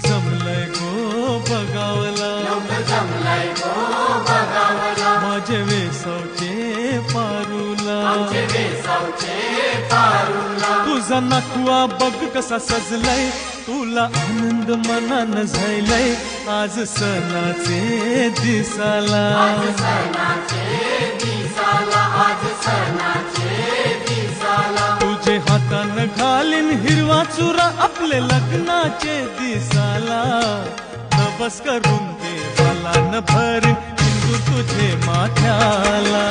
जमलंय गो बघावला, माझे वेसावचे पारूला, तुझा नखवा बघ कसा सजलाय, तुला आनंद मनान झालाय, आज सणाचे दिसाला, तुझे हातान घालीन हिरवा चुरा आपले लग्नाचे दिसाला, नवस करून देवाला न भरीन हिंदू तुझे माथ्याला,